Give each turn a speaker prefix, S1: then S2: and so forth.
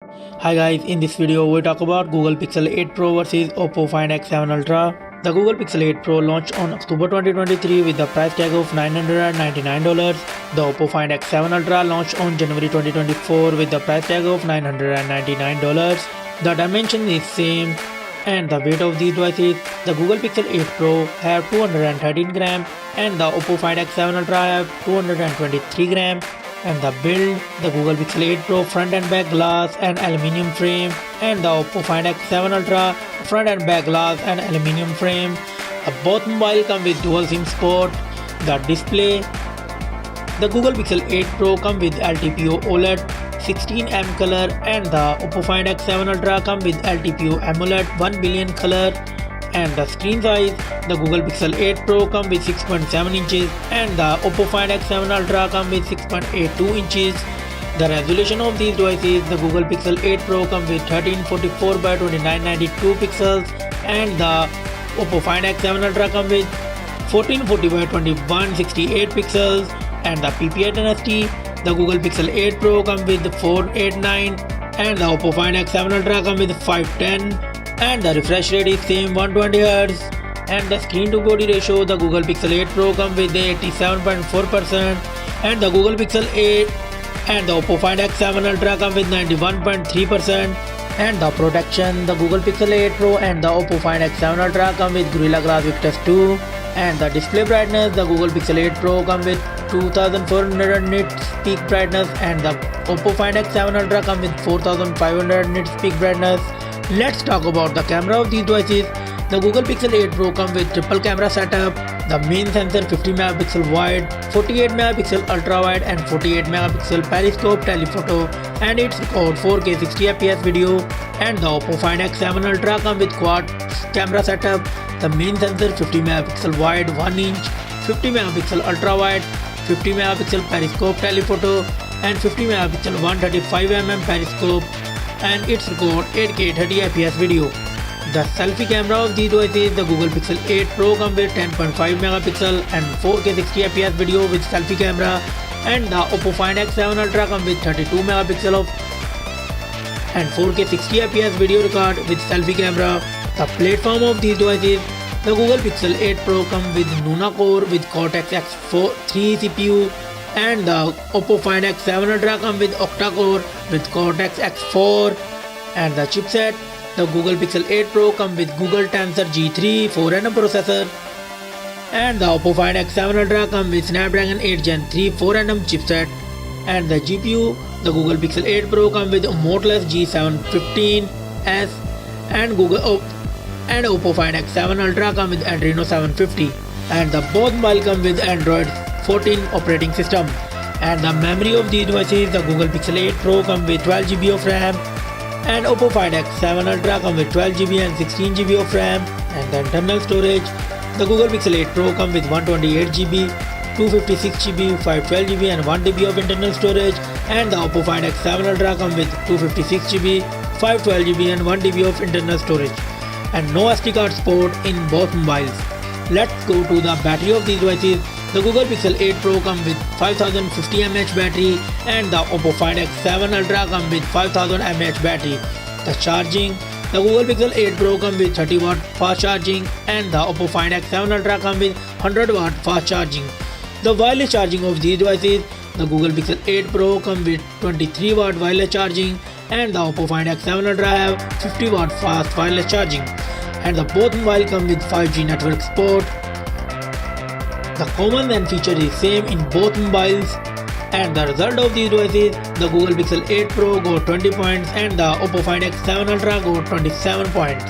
S1: Hi guys, in this video we talk about Google Pixel 8 Pro versus Oppo Find X7 Ultra. The Google Pixel 8 Pro launched on October 2023 with the price tag of $999. The Oppo Find X7 Ultra launched on January 2024 with the price tag of $999. The dimension is same and the weight of these devices. The Google Pixel 8 Pro have 213 gram and the Oppo Find X7 Ultra have 223 gram. And the build, the Google Pixel 8 Pro front and back glass and aluminium frame, and the Oppo Find X7 Ultra front and back glass and aluminium frame. Both mobile come with dual SIM support. The display, the Google Pixel 8 Pro come with LTPO OLED 16M color and the Oppo Find X7 Ultra come with LTPO AMOLED 1 billion color. And the screen size, the Google Pixel 8 Pro come with 6.7 inches and the Oppo Find X7 Ultra come with 6.82 inches. The resolution of these devices, the Google Pixel 8 Pro come with 1344 by 2992 pixels and the Oppo Find X7 Ultra come with 1440 by 2168 pixels. And the PPI density, the Google Pixel 8 Pro come with 489 and the Oppo Find X7 Ultra come with 510. And the refresh rate is same 120Hz. And the screen to body ratio, the Google Pixel 8 Pro come with 87.4% and the Google Pixel 8 and the Oppo Find X7 Ultra come with 91.3%. And the protection, the Google Pixel 8 Pro and the Oppo Find X7 Ultra come with Gorilla Glass Victus 2. And the display brightness, the Google Pixel 8 Pro come with 2400 nits peak brightness and the Oppo Find X7 Ultra come with 4500 nits peak brightness. Let's talk about the camera of these devices. The Google Pixel 8 Pro come with triple camera setup. The main sensor 50 megapixel wide, 48 megapixel ultra wide and 48 megapixel periscope telephoto, and it's record 4K 60fps video. And the Oppo Find X7 Ultra come with quad camera setup. The main sensor 50 megapixel wide 1 inch, 50 megapixel ultra wide, 50 megapixel periscope telephoto and 50 megapixel 135mm periscope, and it's record 8K 30fps video. The selfie camera of these devices, the Google Pixel 8 Pro come with 10.5 megapixel and 4K 60fps video with selfie camera, and the Oppo Find X7 Ultra come with 32 megapixel of and 4K 60fps video record with selfie camera. The platform of these devices, the Google Pixel 8 Pro come with Nuna Core with Cortex X3 CPU and the Oppo Find X7 Ultra come with Octa Core with Cortex X4. And the chipset, the Google Pixel 8 Pro come with Google Tensor G3 4nm processor and the Oppo Find X7 Ultra come with Snapdragon 8 Gen 3 4nm chipset. And the GPU, the Google Pixel 8 Pro come with Moteless G715S and Oppo Find X7 Ultra come with Adreno 750. And the both mobile come with Android 14 operating system. And the memory of these devices, the Google Pixel 8 Pro come with 12GB of RAM and Oppo Find X7 Ultra come with 12GB and 16GB of RAM. And the internal storage, the Google Pixel 8 Pro come with 128GB, 256GB, 512GB and 1TB of internal storage, and the Oppo Find X7 Ultra come with 256GB, 512GB and 1TB of internal storage, and no SD card support in both mobiles. Let's go to the battery of these devices. The Google Pixel 8 Pro come with 5050 mAh battery and the Oppo Find X7 Ultra come with 5000 mAh battery. The charging, the Google Pixel 8 Pro come with 30 watt fast charging and the Oppo Find X7 Ultra come with 100 watt fast charging. The wireless charging of these devices, the Google Pixel 8 Pro come with 23 watt wireless charging and the Oppo Find X7 Ultra have 50 watt fast wireless charging. And the both mobile come with 5G network support. The common LAN feature is same in both mobiles. And the result of these devices, the Google Pixel 8 Pro got 20 points and the Oppo Find X7 Ultra got 27 points.